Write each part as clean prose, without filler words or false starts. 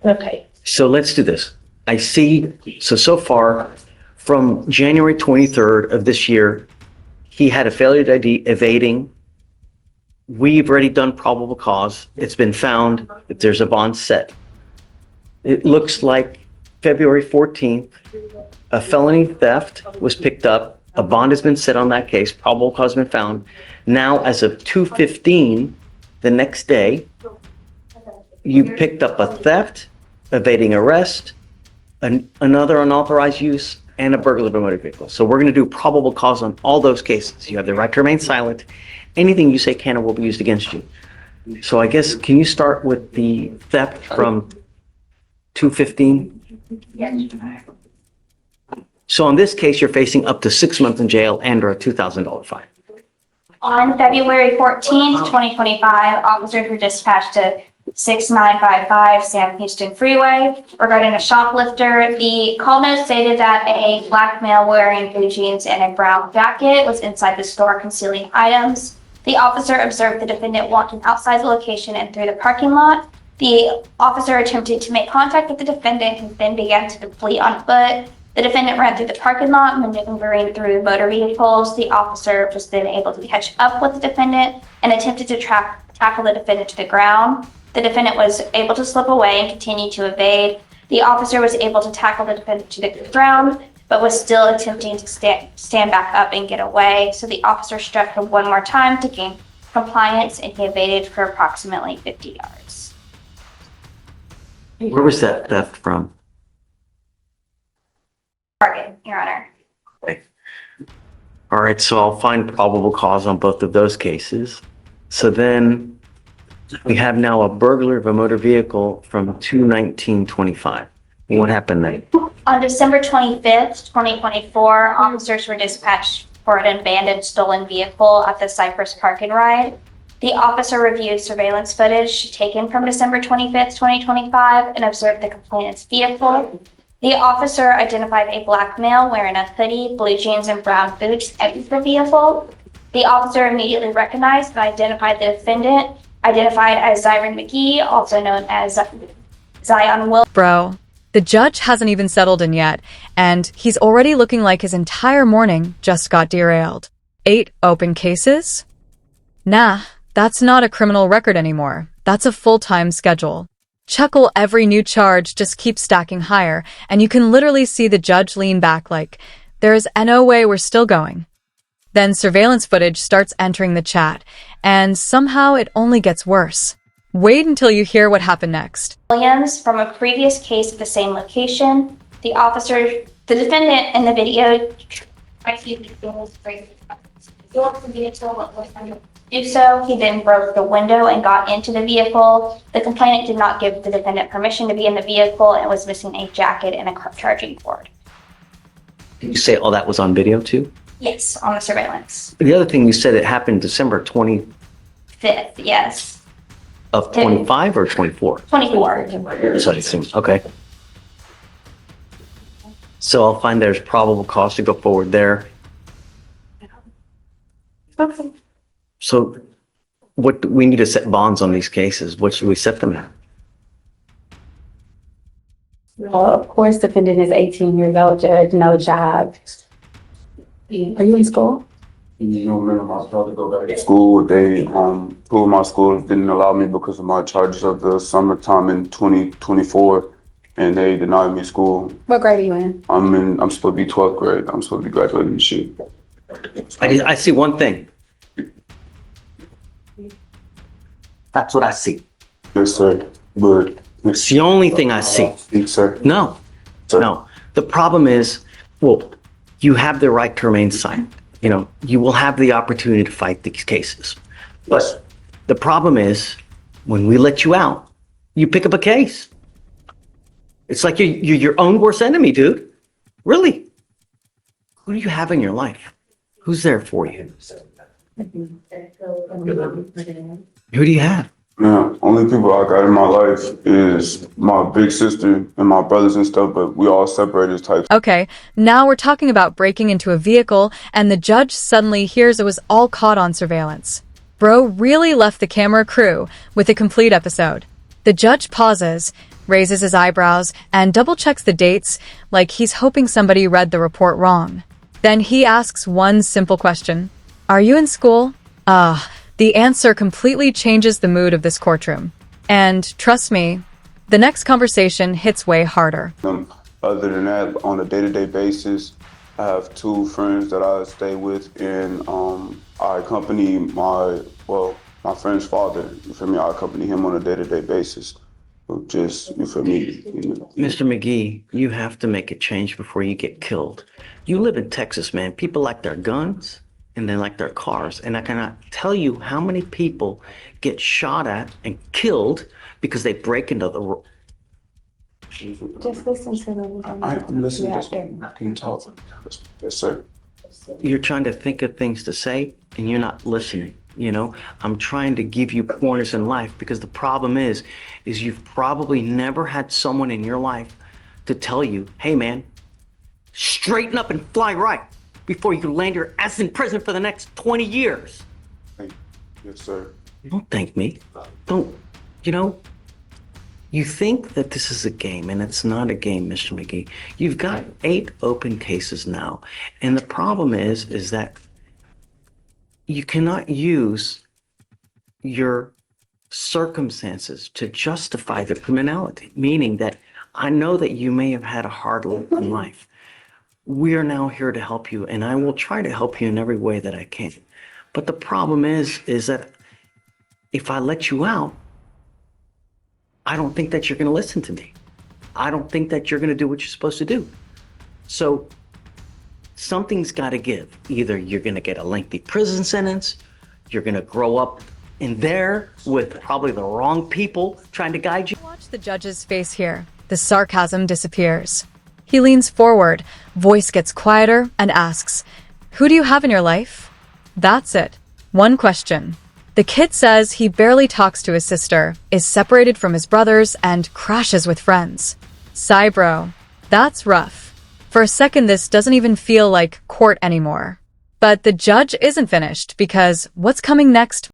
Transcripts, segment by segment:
Okay. So let's do this. I see, so far, from January 23rd of this year, he had a failure to ID evading. We've already done probable cause. It's been found that there's a bond set. It looks like February 14th, a felony theft was picked up. A bond has been set on that case. Probable cause has been found. Now, as of 2:15, the next day, you picked up a theft, evading arrest, another unauthorized use, and a burglary of a motor vehicle. So we're going to do probable cause on all those cases. You have the right to remain silent. Anything you say can or will be used against you. So I guess, can you start with the theft from 2:15? Yes. So in this case, you're facing up to 6 months in jail and or a $2,000 fine. On February 14th, 2025, officers were dispatched to 6955 Sam Houston Freeway regarding a shoplifter. The call note stated that a black male wearing blue jeans and a brown jacket was inside the store concealing items. The officer observed the defendant walking outside the location and through the parking lot. The officer attempted to make contact with the defendant, who then began to flee on foot. The defendant ran through the parking lot, maneuvering through motor vehicles. The officer was then able to catch up with the defendant and attempted to tackle the defendant to the ground. The defendant was able to slip away and continue to evade. The officer was able to tackle the defendant to the ground, but was still attempting to stand back up and get away. So the officer struck him one more time to gain compliance, and he evaded for approximately 50 yards. Where was that theft from? Target, Your Honor. Okay. All right, so I'll find probable cause on both of those cases. So then we have now a burglary of a motor vehicle from 2/19/25. What happened then? On December 25th, 2024, officers were dispatched for an abandoned stolen vehicle at the Cypress Park and Ride. The officer reviewed surveillance footage taken from December 25th, 2025 and observed the complainant's vehicle. The officer identified a black male wearing a hoodie, blue jeans, and brown boots entering the vehicle. The officer immediately recognized and identified the defendant, identified as Zyron McGee, also known as Zion Will. Bro, the judge hasn't even settled in yet, and he's already looking like his entire morning just got derailed. 8 open cases? Nah, that's not a criminal record anymore. That's a full-time schedule. Chuckle, every new charge just keeps stacking higher, and you can literally see the judge lean back like, there's no way we're still going. Then surveillance footage starts entering the chat, and somehow it only gets worse. Wait until you hear what happened next. Williams, from a previous case at the same location, the defendant in the video do so. He then broke the window and got into the vehicle. The complainant did not give the defendant permission to be in the vehicle and was missing a jacket and a charging cord. Did you say all that was on video too? Yes, on the surveillance. The other thing you said, it happened December 20th 5th, yes. of 25 or 24? 24. So I assume, okay. So I'll find there's probable cause to go forward there. Okay. So what, we need to set bonds on these cases. What should we set them at? Well, of course, defendant is 18 years old, judge, no job. Are you in school? No, man, I'm about to go back to school. They, two of my schools didn't allow me because of my charges of the summertime in 2024, and they denied me school. What grade are you in? I'm supposed to be 12th grade. I'm supposed to be graduating this year. I see one thing. That's what I see. Yes, sir. But It's the only thing I see. Yes, sir. No, Sir. no. The problem is, well, you have the right to remain silent. You know, you will have the opportunity to fight these cases. But the problem is, when we let you out, you pick up a case. It's like you're your own worst enemy, dude. Really. Who do you have in your life? Who's there for you? Who do you have? Man, only people I got in my life is my big sister and my brothers and stuff, but we all separated types. Okay, now we're talking about breaking into a vehicle, and the judge suddenly hears it was all caught on surveillance. Bro really left the camera crew with a complete episode. The judge pauses, raises his eyebrows, and double-checks the dates like he's hoping somebody read the report wrong. Then he asks one simple question. Are you in school? The answer completely changes the mood of this courtroom. And trust me, the next conversation hits way harder. Other than that, on a day-to-day basis, I have two friends that I stay with, and I accompany my friend's father. You feel me? I accompany him on a day-to-day basis. Just, you feel me? Mr. McGee, you have to make a change before you get killed. You live in Texas, man. People like their guns and they like their cars. And I cannot tell you how many people get shot at and killed because they break into the... Just listen to them. I'm listening. Just can talk. Yes, sir. You're trying to think of things to say and you're not listening. You know, I'm trying to give you pointers in life because the problem is you've probably never had someone in your life to tell you, hey man, straighten up and fly right before you land your ass in prison for the next 20 years. Yes, sir. Don't thank me. Don't, you know, you think that this is a game and it's not a game, Mr. McGee. You've got 8 open cases now. And the problem is that you cannot use your circumstances to justify the criminality, meaning that I know that you may have had a hard look in life. We are now here to help you, and I will try to help you in every way that I can. But the problem is that if I let you out, I don't think that you're going to listen to me. I don't think that you're going to do what you're supposed to do. So something's got to give. Either you're going to get a lengthy prison sentence, you're going to grow up in there with probably the wrong people trying to guide you. Watch the judge's face here. The sarcasm disappears. He leans forward, voice gets quieter, and asks, "Who do you have in your life?" That's it. One question. The kid says he barely talks to his sister, is separated from his brothers, and crashes with friends. Sigh, bro. That's rough. For a second, this doesn't even feel like court anymore. But the judge isn't finished because what's coming next?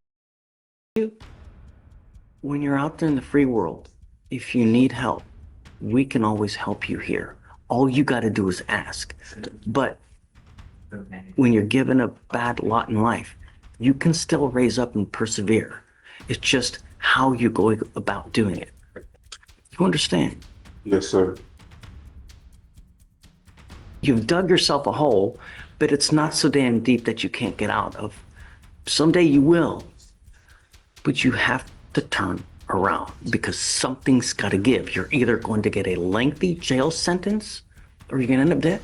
When you're out there in the free world, if you need help, we can always help you here. All you got to do is ask. But when you're given a bad lot in life, you can still raise up and persevere. It's just how you go about doing it. You understand? Yes, sir. You've dug yourself a hole, but it's not so damn deep that you can't get out of. Someday you will, but you have to turn around because something's got to give. You're either going to get a lengthy jail sentence or you're going to end up dead.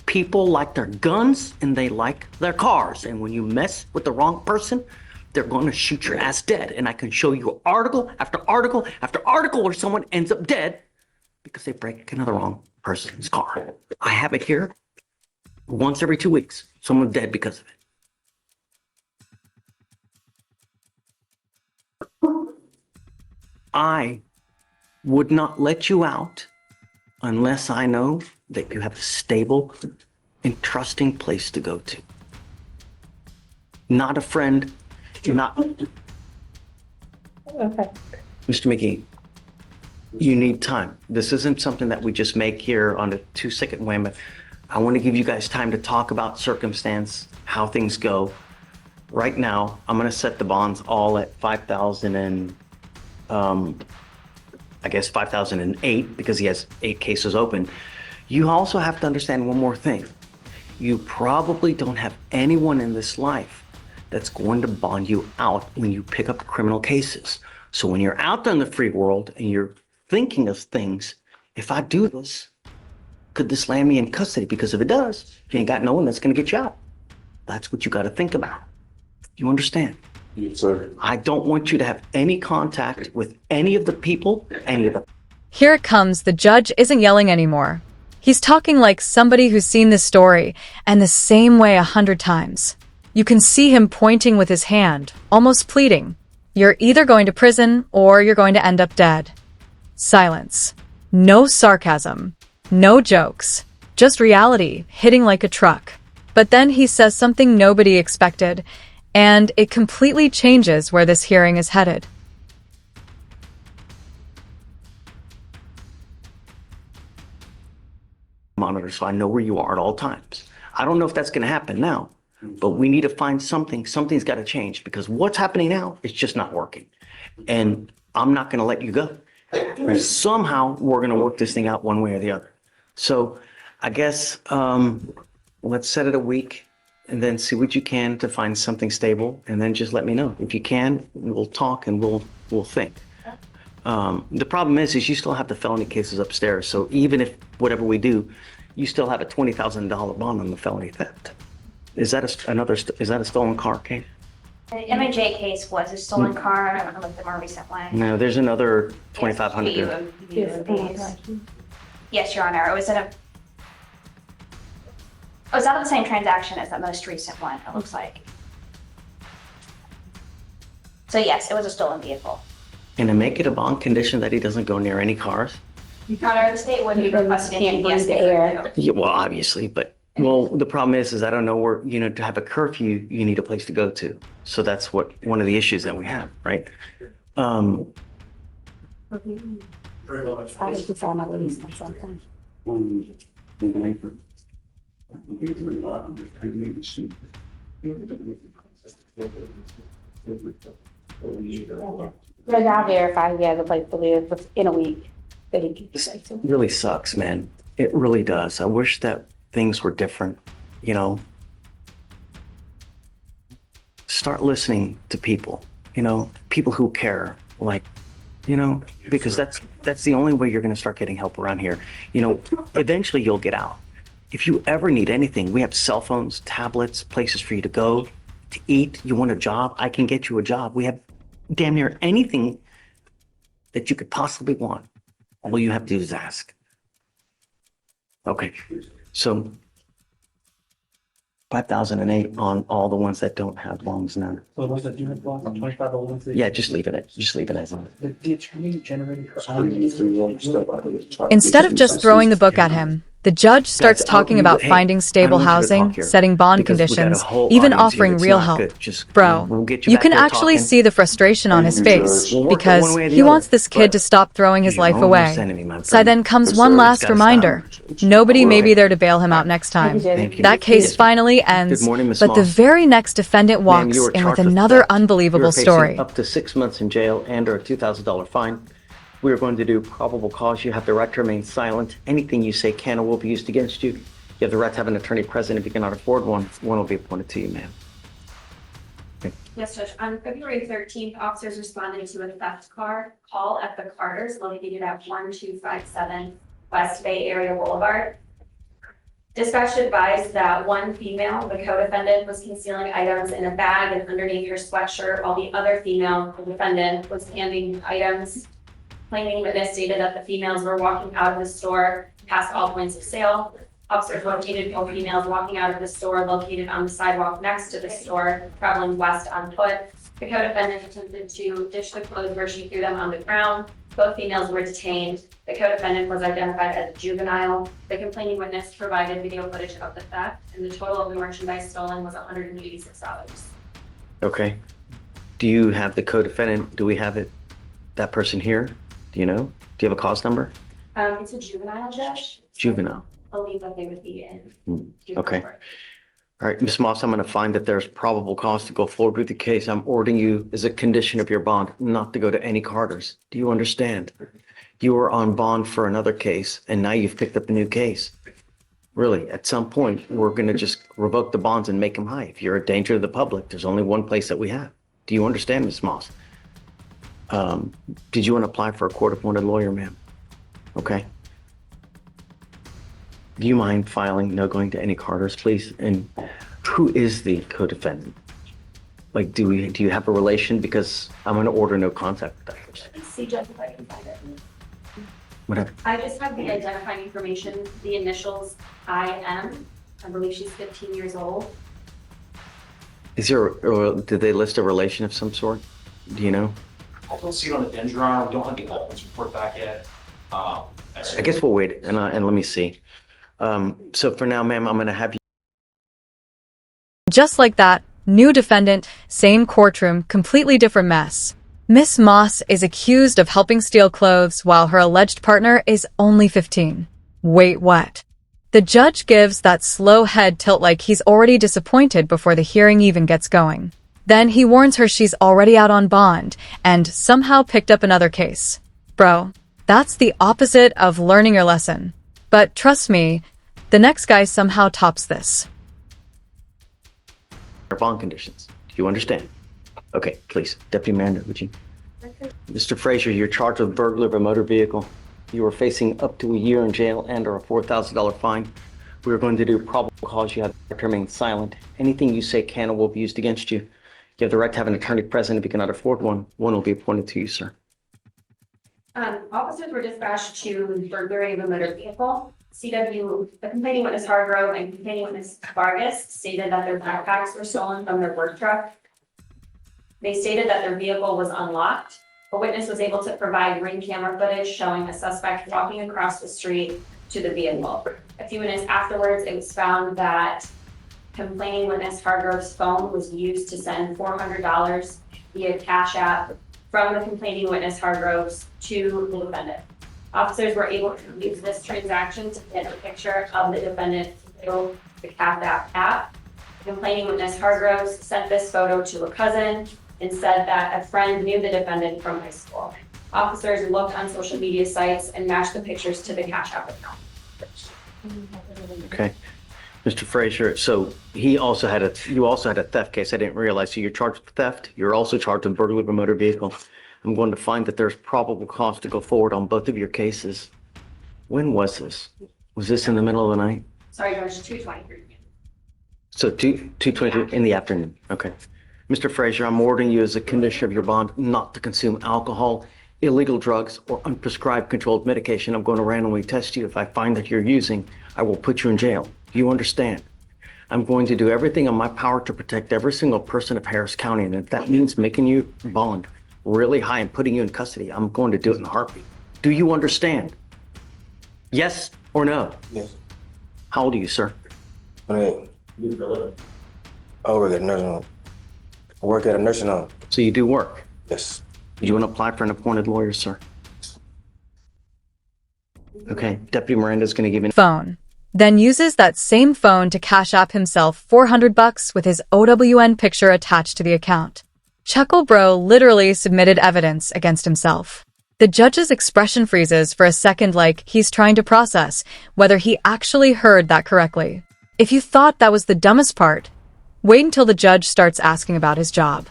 People like their guns and they like their cars. And when you mess with the wrong person, they're going to shoot your ass dead. And I can show you article after article after article where someone ends up dead because they break into the wrong person's car. I have it here. Once every 2 weeks, someone's dead because of it. I would not let you out unless I know that you have a stable and trusting place to go to. Not a friend, not... Okay. Mr. McGee, you need time. This isn't something that we just make here on a 2-second whim. I want to give you guys time to talk about circumstance, how things go. Right now, I'm going to set the bonds all at 5,000 and, I guess 5,008 because he has 8 cases open. You also have to understand one more thing. You probably don't have anyone in this life that's going to bond you out when you pick up criminal cases. So when you're out there in the free world and you're thinking of things, if I do this, could this land me in custody? Because if it does, you ain't got no one that's going to get you out. That's what you got to think about. You understand? Yes, sir. I don't want you to have any contact with any of the people, any of the... Here it comes. The judge isn't yelling anymore. He's talking like somebody who's seen this story and the same way 100 times. You can see him pointing with his hand, almost pleading. You're either going to prison or you're going to end up dead. Silence. No sarcasm. No jokes. Just reality hitting like a truck. But then he says something nobody expected, and it completely changes where this hearing is headed. monitor so I know where you are at all times. I don't know if that's going to happen now, but we need to find something. Something's got to change because what's happening now is just not working. And I'm not going to let you go. Somehow we're going to work this thing out one way or the other. So I guess let's set it a week and then see what you can to find something stable. And then just let me know. If you can, we'll talk and we'll think. The problem is you still have the felony cases upstairs. So even if whatever we do, you still have a $20,000 bond on the felony theft. Is that a stolen car case? The M&J case was a stolen car. I don't know what the more recent one. No, there's another 2,500. Yes, Your Honor. It was out of the same transaction as that most recent one, it looks like. So yes, it was a stolen vehicle. And to make it a bond condition that he doesn't go near any cars? Your Honor, the state would be requesting Can't breathe yes, the air. Yeah, well, obviously, but the problem is I don't know where, to have a curfew, you need a place to go to. So that's one of the issues that we have, right? I just saw my release or something. But I'll verify he has a place to live in a week that he can stay to. Really sucks, man. It really does. I wish that things were different, Start listening to people, people who care, because that's the only way you're going to start getting help around here. Eventually you'll get out. If you ever need anything, we have cell phones, tablets, places for you to go, to eat. You want a job? I can get you a job. We have damn near anything that you could possibly want. All you have to do is ask. Okay, so 5,008 on all the ones that don't have bonds now. So those that do have blocks, 25 of ones that. Yeah, just leave it as is. The attorney generated. Instead of just throwing the book at him, the judge starts talking about finding stable housing, setting bond conditions, even offering real help. Bro, you can actually see the frustration on his face because he wants this kid to stop throwing his life away. So then comes one last reminder. Nobody may be there to bail him out next time. That case finally ends, but the very next defendant walks in with another unbelievable story. Up to 6 months in jail and/or a $2,000 fine. We are going to do probable cause. You have the right to remain silent. Anything you say can or will be used against you. You have the right to have an attorney present. If you cannot afford one, one will be appointed to you, ma'am. Yes, Judge. On February 13th, officers responded to a theft call at the Carters located at 1257 West Bay Area Boulevard. Dispatch advised that one female, the co-defendant, was concealing items in a bag and underneath her sweatshirt, while the other female, the defendant, was handing items. Claiming witness stated that the females were walking out of the store past all points of sale. Officers located both females walking out of the store located on the sidewalk next to the store, traveling west on foot. The co-defendant attempted to dish the clothes where she threw them on the ground. Both females were detained. The co-defendant was identified as a juvenile. The complaining witness provided video footage of the theft, and the total of the merchandise stolen was $186. Okay. Do you have the co-defendant? Do we have that person here? Do you know? Do you have a cause number? It's a juvenile, Judge. Juvenile. I believe that they would be in. Okay. All right, Ms. Moss, I'm going to find that there's probable cause to go forward with the case. I'm ordering you as a condition of your bond not to go to any Carters. Do you understand? You were on bond for another case, and now you've picked up a new case. Really, at some point, we're going to just revoke the bonds and make them high. If you're a danger to the public, there's only one place that we have. Do you understand, Ms. Moss? Did you want to apply for a court-appointed lawyer, ma'am? Okay. Do you mind filing no going to any Carters, please? And who is the co-defendant? Like, do you have a relation? Because I'm going to order no contact with that person. Let's see, Judge, if I can find it. Whatever. I just have the identifying information, the initials IM. I believe she's 15 years old. Is there, or did they list a relation of some sort? Do you know? I don't see it on the den, Your Honor. We don't have the evidence report back yet. I guess we'll wait and let me see. So for now, ma'am, I'm going to have you. Just like that, new defendant, same courtroom, completely different mess. Miss Moss is accused of helping steal clothes while her alleged partner is only 15. Wait, what? The judge gives that slow head tilt like he's already disappointed before the hearing even gets going. Then he warns her she's already out on bond and somehow picked up another case. Bro, that's the opposite of learning your lesson. But trust me, the next guy somehow tops this. Bond conditions. Do you understand? Okay, please. Deputy Miranda, would you? Mr. Frazier, you're charged with burglary of a motor vehicle. You are facing up to a year in jail and or a $4,000 fine. We are going to do probable cause. You have to remain silent. Anything you say can or will be used against you. You have the right to have an attorney present. If you cannot afford one, one will be appointed to you, sir. Officers were dispatched to burglary of a motor vehicle. The complaining witness Hargrove and complaining witness Vargas stated that their backpacks were stolen from their work truck. They stated that their vehicle was unlocked. A witness was able to provide ring camera footage showing a suspect walking across the street to the vehicle. A few minutes afterwards, it was found that complaining witness Hargrove's phone was used to send $400 via Cash App from the complaining witness Hargrove's to the defendant. Officers were able to use this transaction to get a picture of the defendant through the Cash App. The complaining witness Hargroves sent this photo to a cousin and said that a friend knew the defendant from high school. Officers looked on social media sites and matched the pictures to the Cash App account. Okay. Mr. Frazier, so you also had a theft case. I didn't realize. So you're charged with theft. You're also charged with burglary of a motor vehicle. I'm going to find that there's probable cause to go forward on both of your cases. When was this? Was this in the middle of the night? Sorry, Judge, 2:23. So 2:20 in the afternoon. Okay. Mr. Frazier, I'm ordering you as a condition of your bond not to consume alcohol, illegal drugs, or unprescribed controlled medication. I'm going to randomly test you. If I find that you're using, I will put you in jail. Do you understand? I'm going to do everything in my power to protect every single person of Harris County. And if that means making you bond really high and putting you in custody, I'm going to do it in a heartbeat. Do you understand? Yes or no? Yes. How old are you, sir? I work at a nursing home. I work at a nursing home. So you do work. Yes. Do you want to apply for an appointed lawyer, sir? Okay, Deputy Miranda's going to give you Phone. Then uses that same phone to Cash App himself $400 with his OWN picture attached to the account. Chuckle Bro literally submitted evidence against himself. The judge's expression freezes for a second like he's trying to process whether he actually heard that correctly. If you thought that was the dumbest part, wait until the judge starts asking about his job.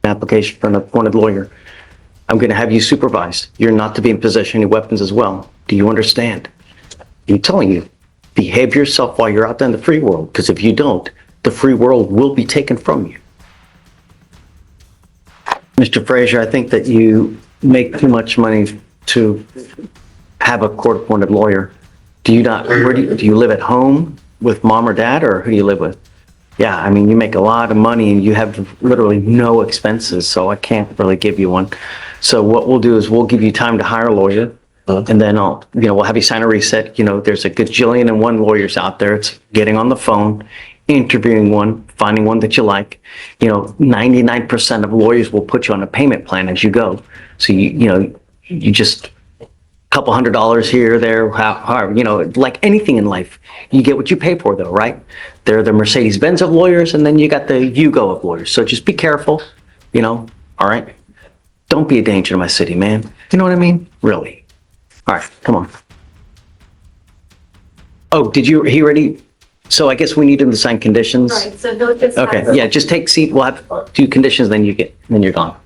application for an appointed lawyer. I'm going to have you supervised. You're not to be in possession of any weapons as well. Do you understand? I'm telling you, behave yourself while you're out there in the free world, because if you don't, the free world will be taken from you. Mr. Frazier, I think that you make too much money to have a court-appointed lawyer. Do you not, where do you live at home with mom or dad, or who do you live with? Yeah, I mean, you make a lot of money and you have literally no expenses, so I can't really give you one. So what we'll do is we'll give you time to hire a lawyer, and then we'll have you sign a reset. There's a gajillion and one lawyers out there. It's getting on the phone, interviewing one, finding one that you like. 99% of lawyers will put you on a payment plan as you go. So you just couple $100 here, there, however, like anything in life, you get what you pay for though, right? They're the Mercedes-Benz of lawyers, and then you got the Yugo of lawyers. So just be careful, all right? Don't be a danger to my city, man. You know what I mean? Really. All right, come on. Oh, he already, so I guess we need him to sign conditions. Right, so they'll just. Okay, yeah, just take seat. We'll have 2 conditions, then you're gone.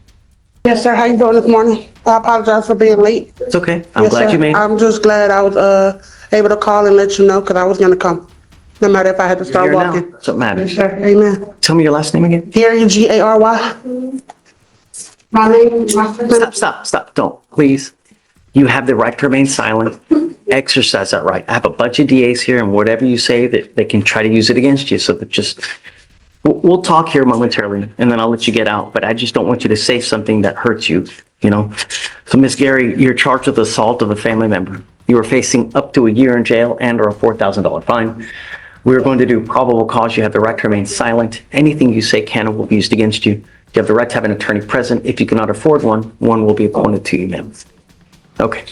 Yes, sir. How you doing this morning? I apologize for being late. It's okay. I'm Yes, glad sir. you made it. I'm just glad I was able to call and let you know, because I was going to come, no matter if I had to start You're here now. walking. That's what matters. Yes, sir. Amen. Tell me your last name again. Gary, Gary. My name, Stop. Don't, please. You have the right to remain silent. Exercise that right. I have a bunch of DAs here, and whatever you say, that they can try to use it against you. So that we'll talk here momentarily, and then I'll let you get out. But I just don't want you to say something that hurts you, So, Miss Gary, you're charged with assault of a family member. You are facing up to a year in jail and or a $4,000 fine. We're going to do probable cause. You have the right to remain silent. Anything you say can and will be used against you. You have the right to have an attorney present. If you cannot afford one, one will be appointed to you, ma'am. Okay.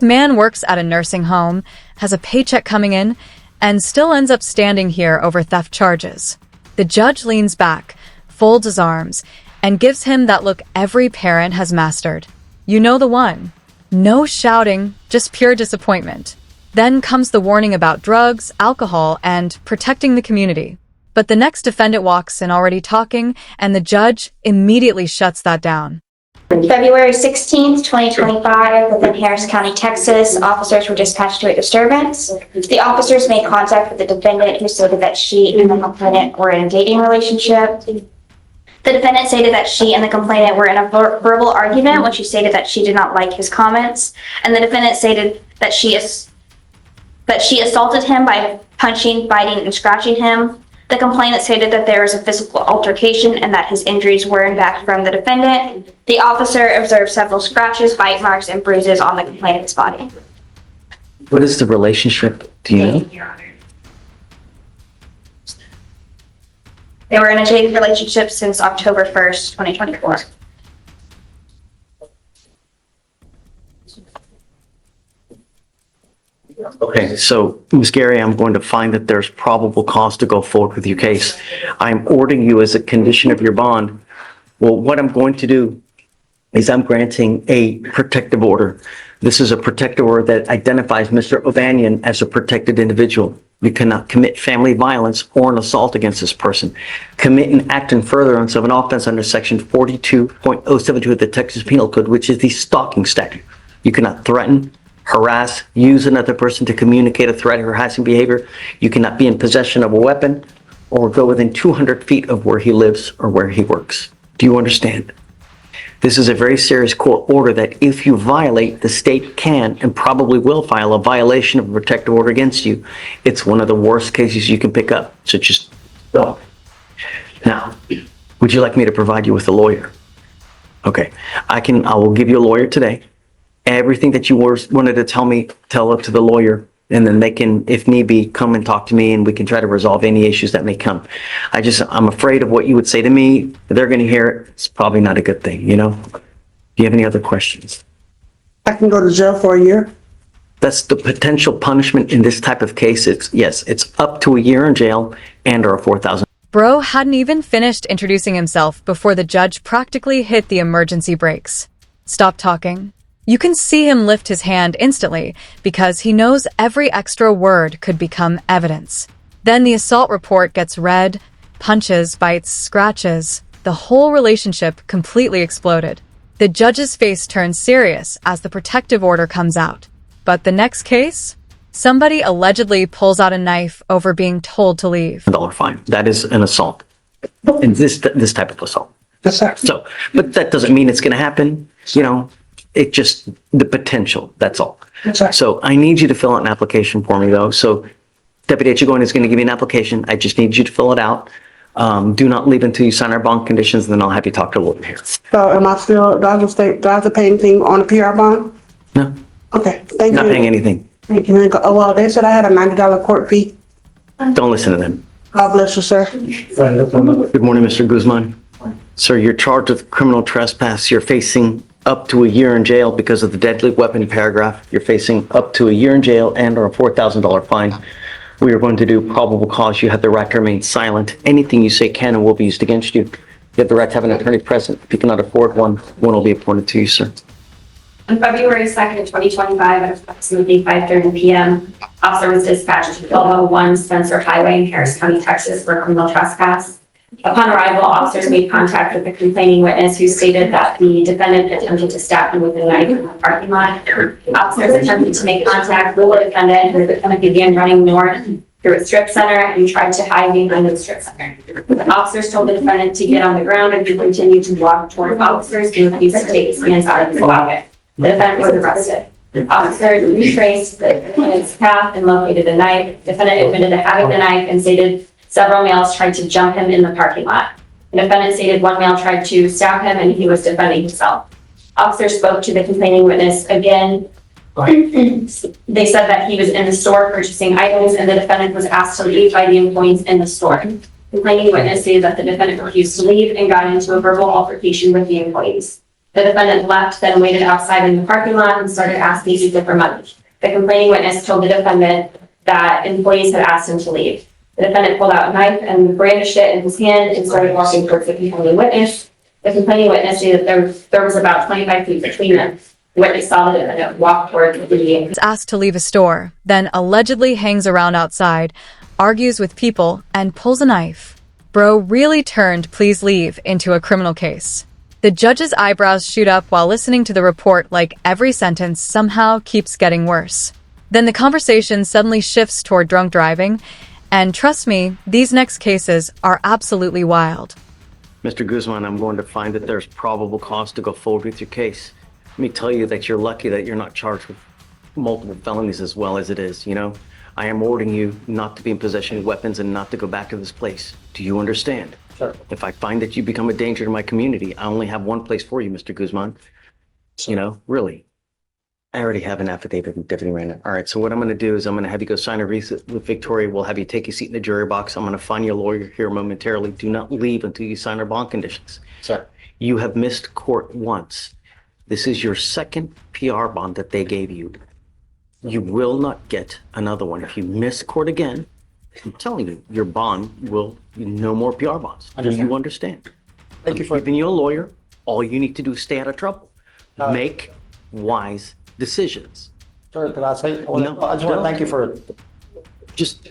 Man works at a nursing home, has a paycheck coming in, and still ends up standing here over theft charges. The judge leans back, folds his arms, and gives him that look every parent has mastered. You know the one. No shouting, just pure disappointment. Then comes the warning about drugs, alcohol, and protecting the community. But the next defendant walks in already talking, and the judge immediately shuts that down. February 16th, 2025, within Harris County, Texas, officers were dispatched to a disturbance. The officers made contact with the defendant, who stated that she and the complainant were in a dating relationship. The defendant stated that she and the complainant were in a verbal argument when she stated that she did not like his comments, and the defendant stated that she assaulted him by punching, biting, and scratching him. The complainant stated that there was a physical altercation and that his injuries were in fact from the defendant. The officer observed several scratches, bite marks, and bruises on the complainant's body. What is the relationship? Do you know? They were in a dating relationship since October 1st, 2024. Okay, so Ms. Gary, I'm going to find that there's probable cause to go forward with your case. I'm ordering you as a condition of your bond. Well, what I'm going to do is I'm granting a protective order. This is a protective order that identifies Mr. Ovanian as a protected individual. You cannot commit family violence or an assault against this person. Commit an act in furtherance of an offense under section 42.072 of the Texas Penal Code, which is the stalking statute. You cannot threaten, harass, use another person to communicate a threat or harassing behavior. You cannot be in possession of a weapon or go within 200 feet of where he lives or where he works. Do you understand? This is a very serious court order that if you violate, the state can and probably will file a violation of a protective order against you. It's one of the worst cases you can pick up. So just go. Now, would you like me to provide you with a lawyer? Okay, I will give you a lawyer today. Everything that you wanted to tell me, tell it to the lawyer, and then they can, if need be, come and talk to me and we can try to resolve any issues that may come. I'm afraid of what you would say to me. They're going to hear it. It's probably not a good thing, you know? Do you have any other questions? I can go to jail for a year. That's the potential punishment in this type of case. It's up to a year in jail and or $4,000. Bro hadn't even finished introducing himself before the judge practically hit the emergency brakes. Stop talking. You can see him lift his hand instantly because he knows every extra word could become evidence. Then the assault report gets read, punches, bites, scratches. The whole relationship completely exploded. The judge's face turns serious as the protective order comes out. But the next case? Somebody allegedly pulls out a knife over being told to leave. $1 fine. That is an assault. And this type of assault. Yes, sir. So, but that doesn't mean it's going to happen, you know. It just, the potential, that's all. Yes, sir. So I need you to fill out an application for me though. So Deputy Echegoin is going to give you an application. I just need you to fill it out. Do not leave until you sign our bond conditions, and then I'll have you talk to a lawyer here. So am I still, do I have to pay anything on the PR bond? No, Okay, thank you. not paying anything. Thank you. Oh, well, they said I had a $90 court fee. Don't listen to them. God bless you, sir. Good morning, Mr. Guzman. Sir, you're charged with criminal trespass. You're facing up to a year in jail because of the deadly weapon paragraph. You're facing up to a year in jail and or a $4,000 fine. We are going to do probable cause. You have the right to remain silent. Anything you say can and will be used against you. You have the right to have an attorney present. If you cannot afford one will be appointed to you, sir. On February 2nd, 2025, at approximately 5:30 p.m., officer was dispatched to 1201 Spencer Highway in Harris County, Texas, for criminal trespass. Upon arrival, officers made contact with the complaining witness, who stated that the defendant attempted to stab him with a knife in the parking lot. Officers attempted to make contact with the defendant, and the defendant began running north through a strip center and tried to hide behind the strip center. The officers told the defendant to get on the ground, and he continued to walk toward officers and refused to take his hands out of his pocket. The defendant was arrested. Officers retraced the defendant's path and located a knife. The defendant admitted to having the knife and stated several males tried to jump him in the parking lot. The defendant stated one male tried to stab him and he was defending himself. Officers spoke to the complaining witness again. They said that he was in the store purchasing items and the defendant was asked to leave by the employees in the store. The complaining witness stated that the defendant refused to leave and got into a verbal altercation with the employees. The defendant left, then waited outside in the parking lot and started asking people for money. The complaining witness told the defendant that employees had asked him to leave. The defendant pulled out a knife and brandished it in his hand and started walking towards the complaining witness. The complaining witness said that there was about 25 feet between them. The witness saw the defendant walk towards the DA. Is asked to leave a store, then allegedly hangs around outside, argues with people, and pulls a knife. Bro really turned "please leave" into a criminal case. The judge's eyebrows shoot up while listening to the report, like every sentence somehow keeps getting worse. Then the conversation suddenly shifts toward drunk driving, and trust me, these next cases are absolutely wild. Mr. Guzman, I'm going to find that there's probable cause to go forward with your case. Let me tell you that you're lucky that you're not charged with multiple felonies as well as it is, you know? I am ordering you not to be in possession of weapons and not to go back to this place. Do you understand? Sure. If I find that you become a danger to my community, I only have one place for you, Mr. Guzman. You know, really. I already have an affidavit with Deputy Randall. All right, so what I'm going to do is I'm going to have you go sign a receipt with Victoria. We'll have you take a seat in the jury box. I'm going to find your lawyer here momentarily. Do not leave until you sign our bond conditions. Sir. You have missed court once. This is your second PR bond that they gave you. You will not get another one. If you miss court again, I'm telling you, your bond will, no more PR bonds. Do you understand? Thank you for giving you a lawyer. All you need to do is stay out of trouble. Uh, Make wise decisions. Sir, could I say, No, I just want no. to thank you for, Just,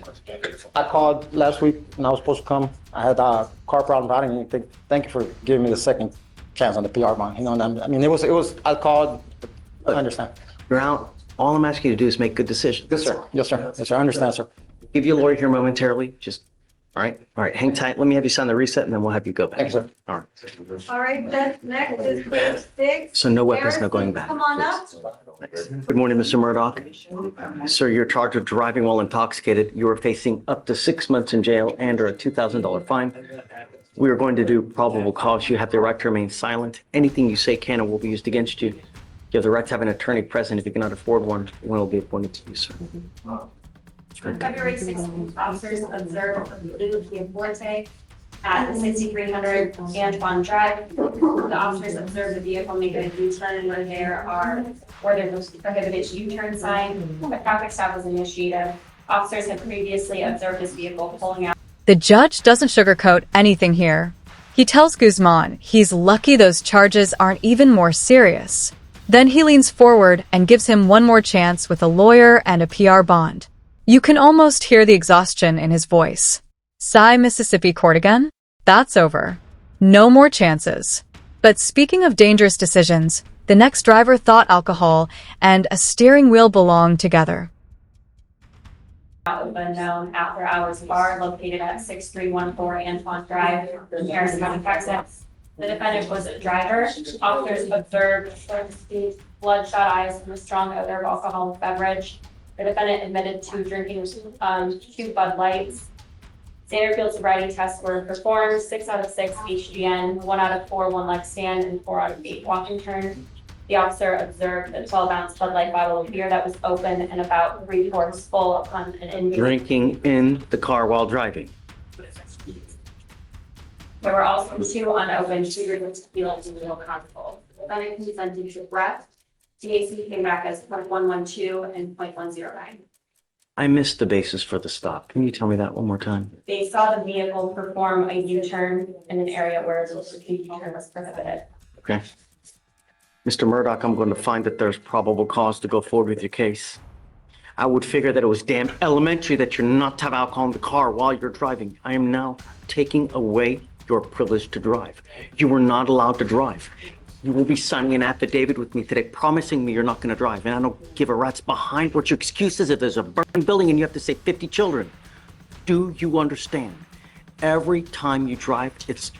I called last week and I was supposed to come. I had a car problem, but I didn't even think, thank you for giving me the second chance on the PR bond. You know, I mean, it was, I called, I understand. you're out. All I'm asking you to do is make good decisions. Yes, sir. Yes, sir. Yes, sir. I understand, sir. Give you a lawyer here momentarily. Just, all right? All right, hang tight. Let me have you sign the reset and then we'll have you go back. Thanks, sir. All right. All right, then, next is page 6. So no weapons, no Harrison, going back. Come on up. Good morning, Mr. Murdoch. Sir, you're charged with driving while intoxicated. You are facing up to 6 months in jail and or a $2,000 fine. We are going to do probable cause. You have the right to remain silent. Anything you say can or will be used against you. You have the right to have an attorney present. If you cannot afford one will be appointed to you, sir. On February 16th, officers observed a blue Kia Forte at the 6300 Antoine Drive. The officers observed the vehicle make a U-turn where there's a prohibited U-turn sign. A traffic stop was initiated. Officers had previously observed this vehicle pulling out. The judge doesn't sugarcoat anything here. He tells Guzman he's lucky those charges aren't even more serious. Then he leans forward and gives him one more chance with a lawyer and a PR bond. You can almost hear the exhaustion in his voice. Sigh, Mississippi court again? That's over. No more chances. But speaking of dangerous decisions, the next driver thought alcohol and a steering wheel belonged together. Out of a known after-hours bar located at 6314 Antoine Drive, Harrison County, Texas. The defendant was a driver. Officers observed bloodshot eyes and a strong odor of alcoholic beverage. The defendant admitted to drinking 2 Bud Lights. Standard field sobriety tests were performed, 6 out of 6 HGN, 1 out of 4 one-leg stand, and 4 out of 8 walking turn. The officer observed a 12-ounce Bud Light bottle of beer that was open and about 3/4 full upon an injury. Drinking in the car while driving. There were also 2 unopened shooters tequila and little console. The defendant consented to breath. TAC came back as .112 and .109. I missed the basis for the stop. Can you tell me that one more time? They saw the vehicle perform a U-turn in an area where the U-turn was prohibited. Okay. Mr. Murdoch, I'm going to find that there's probable cause to go forward with your case. I would figure that it was damn elementary that you're not to have alcohol in the car while you're driving. I am now taking away your privilege to drive. You were not allowed to drive. You will be signing an affidavit with me today promising me you're not going to drive. And I don't give a rat's behind what your excuse is if there's a burning building and you have to save 50 children. Do you understand? Every time you drive, it's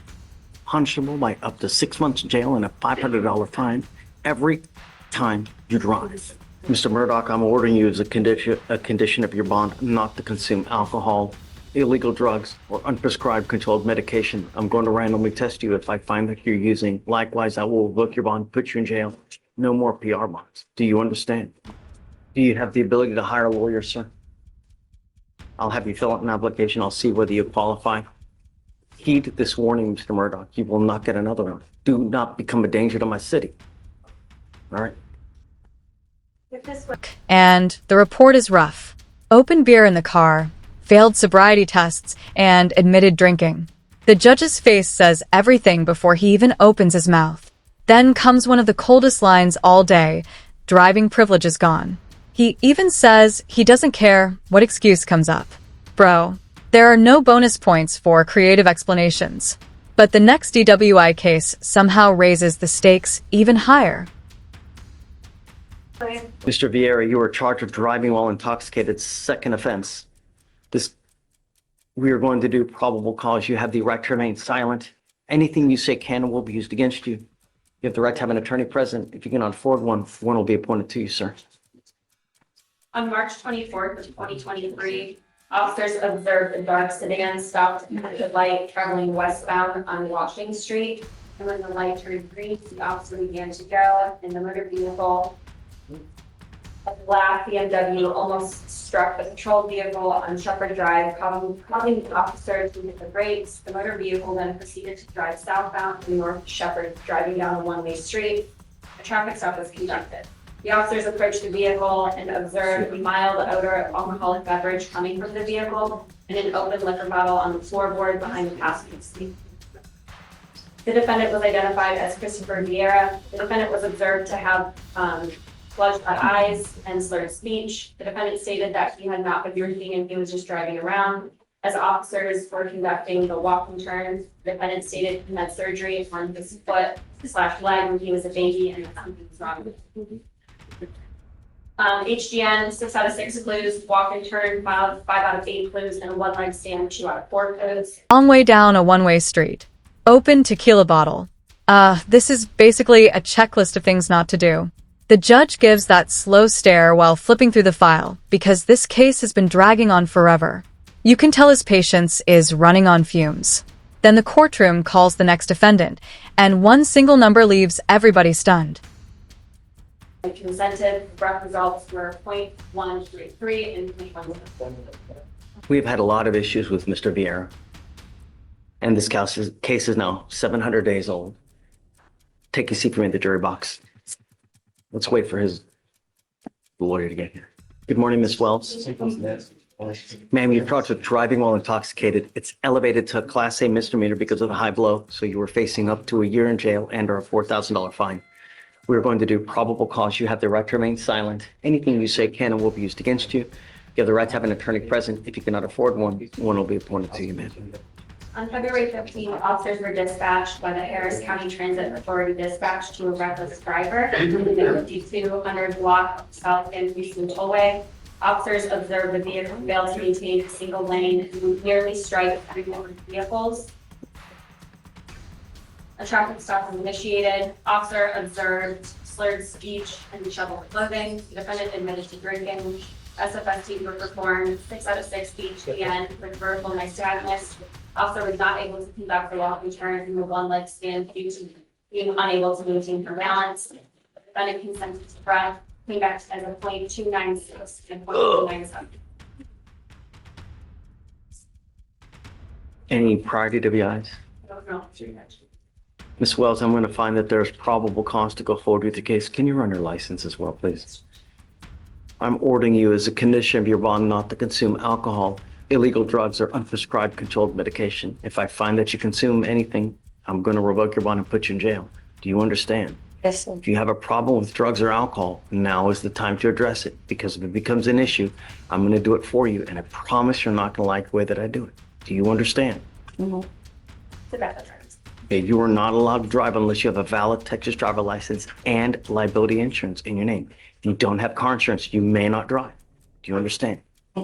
punishable by up to 6 months in jail and a $500 fine. Every time you drive. Mr. Murdoch, I'm ordering you as a condition of your bond not to consume alcohol, illegal drugs, or unprescribed controlled medication. I'm going to randomly test you if I find that you're using. Likewise, I will revoke your bond, put you in jail. No more PR bonds. Do you understand? Do you have the ability to hire a lawyer, sir? I'll have you fill out an application. I'll see whether you qualify. heed this warning, Mr. Murdoch. You will not get another one. Do not become a danger to my city. All right? If this was And the report is rough. Open beer in the car, failed sobriety tests, and admitted drinking. The judge's face says everything before he even opens his mouth. Then comes one of the coldest lines all day: driving privilege is gone. He even says he doesn't care what excuse comes up. Bro, there are no bonus points for creative explanations. But the next DWI case somehow raises the stakes even higher. Mr. Vieira, you are charged with driving while intoxicated, second offense. We are going to do probable cause. You have the right to remain silent. Anything you say can and will be used against you. You have the right to have an attorney present. If you cannot afford one, one will be appointed to you, sir. on March 24th of 2023, officers observed a dark sedan stopped at the light traveling westbound on Washington Street. And when the light turned green, the officer began to go, and the motor vehicle, a black BMW, almost struck the patrol vehicle on Shepherd Drive, causing the officer to hit the brakes. The motor vehicle then proceeded to drive southbound to North Shepherd, driving down a one-way street. A traffic stop was conducted. The officers approached the vehicle and observed a mild odor of alcoholic beverage coming from the vehicle and an open liquor bottle on the floorboard behind the passenger seat. The defendant was identified as Christopher Vieira. The defendant was observed to have bloodshot eyes and slurred speech. The defendant stated that he had not been drinking and he was just driving around. As officers were conducting the walking turn, the defendant stated he had surgery on his foot/leg when he was a baby and that something was wrong with him. HGN, 6 out of 6 clues, walk and turn, 5 out of 8 clues, and a 1 leg stand, 2 out of 4 clues. Long way down a one-way street. Open tequila bottle. This is basically a checklist of things not to do. The judge gives that slow stare while flipping through the file because this case has been dragging on forever. You can tell his patience is running on fumes. Then the courtroom calls the next defendant, and one single number leaves everybody stunned. Consented, rough results were 0.133 and 0.1. We've had a lot of issues with Mr. Vieira. And this case is now 700 days old. Take a seat for me in the jury box. Let's wait for his lawyer to get here. Good morning, Ms. Wells. Ma'am, you're charged with driving while intoxicated. It's elevated to a Class A misdemeanor because of the high blow, so you were facing up to a year in jail and or a $4,000 fine. We're going to do probable cause. You have the right to remain silent. Anything you say can and will be used against you. You have the right to have an attorney present. If you cannot afford one, one will be appointed to you, ma'am. On February 15th, officers were dispatched by the Harris County Transit Authority dispatch to a reckless driver in the 5200 block South End Houston Tollway. Officers observed the vehicle failed to maintain a single lane and nearly strike 3 different vehicles. A traffic stop was initiated. Officer observed slurred speech and disheveled clothing. The defendant admitted to drinking. SFSTs were performed 6 out of 6 HDN with verbal nystagmus. Officer was not able to conduct the walking turn in the 1 leg stand due to being unable to maintain her balance. The defendant consented to breath, came back as a 0.296 and 0.297. Any prior DWIs? Ms. Wells, I'm going to find that there's probable cause to go forward with the case. Can you run your license as well, please? I'm ordering you as a condition of your bond not to consume alcohol, illegal drugs, or unprescribed controlled medication. If I find that you consume anything, I'm going to revoke your bond and put you in jail. Do you understand? Yes, sir. If you have a problem with drugs or alcohol, now is the time to address it, because if it becomes an issue, I'm going to do it for you, and I promise you're not going to like the way that I do it. Do you understand? Mm-hmm. Tobacco terms. Okay, you are not allowed to drive unless you have a valid Texas driver license and liability insurance in your name. If you don't have car insurance, you may not drive. Do you understand?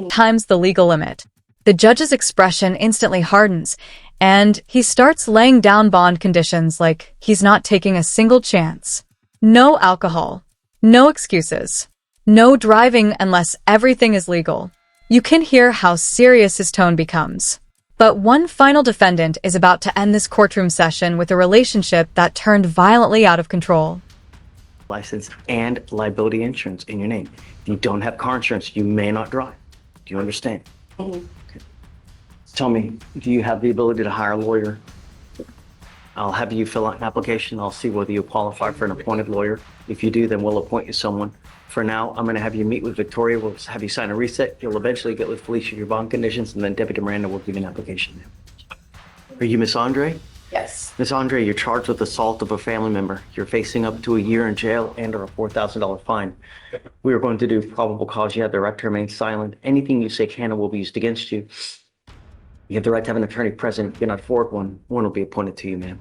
Times the legal limit. The judge's expression instantly hardens, and he starts laying down bond conditions like he's not taking a single chance. No alcohol. No excuses. No driving unless everything is legal. You can hear how serious his tone becomes. But one final defendant is about to end this courtroom session with a relationship that turned violently out of control. License and liability insurance in your name. If you don't have car insurance, you may not drive. Do you understand? Mm-hmm. Okay. Tell me, do you have the ability to hire a lawyer? I'll have you fill out an application. I'll see whether you qualify for an appointed lawyer. If you do, then we'll appoint you someone. For now, I'm going to have you meet with Victoria. We'll have you sign a reset. You'll eventually get with Felicia your bond conditions, and then Deputy Miranda will give you an application. Are you Miss Andre? Yes. Miss Andre, you're charged with assault of a family member. You're facing up to a year in jail and or a $4,000 fine. We are going to do probable cause. You have the right to remain silent. Anything you say can and will be used against you. You have the right to have an attorney present. If you're not afford one, one will be appointed to you, ma'am.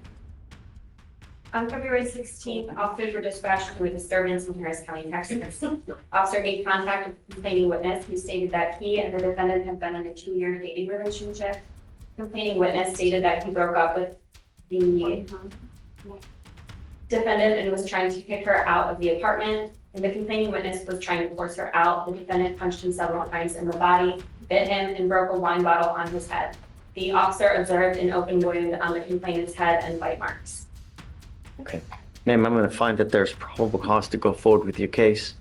On February 16th, officers were dispatched to a disturbance in Harris County, Texas. Officer made contact with the complaining witness who stated that he and the defendant had been in a 2-year dating relationship. Complaining witness stated that he broke up with the defendant and was trying to kick her out of the apartment. And the complaining witness was trying to force her out. The defendant punched him several times in the body, bit him, and broke a wine bottle on his head. The officer observed an open wound on the complainant's head and bite marks. Okay. Ma'am, I'm going to find that there's probable cause to go forward with your case.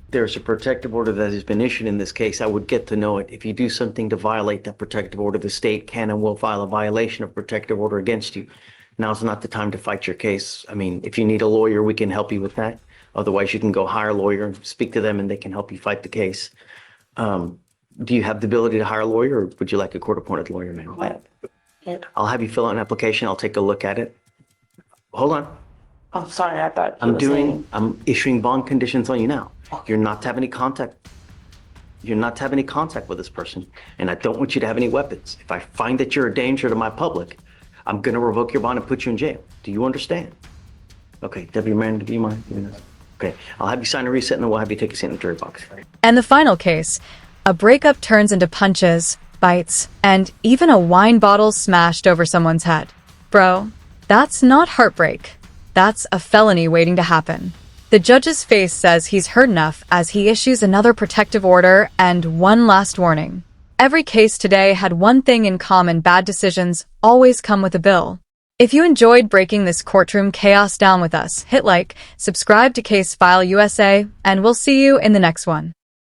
There's a protective order that has been issued in this case. I would get to know it. If you do something to violate that protective order, the state can and will file a violation of protective order against you. Now's not the time to fight your case. I mean, if you need a lawyer, we can help you with that. Otherwise, you can go hire a lawyer and speak to them and they can help you fight the case. Do you have the ability to hire a lawyer, or would you like a court-appointed lawyer, ma'am? I'll have you fill out an application. I'll take a look at it. Hold on. I'm sorry, I thought you were saying. I'm issuing bond conditions on you now. You're not to have any contact. You're not to have any contact with this person. And I don't want you to have any weapons. If I find that you're a danger to my public, I'm going to revoke your bond and put you in jail. Do you understand? Okay, Deputy Miranda, do you mind doing this? Okay, I'll have you sign a reset and then we'll have you take a seat in the jury box. And the final case, a breakup turns into punches, bites, and even a wine bottle smashed over someone's head. Bro, that's not heartbreak. That's a felony waiting to happen. The judge's face says he's heard enough as he issues another protective order and one last warning. Every case today had one thing in common: bad decisions always come with a bill. If you enjoyed breaking this courtroom chaos down with us, hit like, subscribe to Case File USA, and we'll see you in the next one.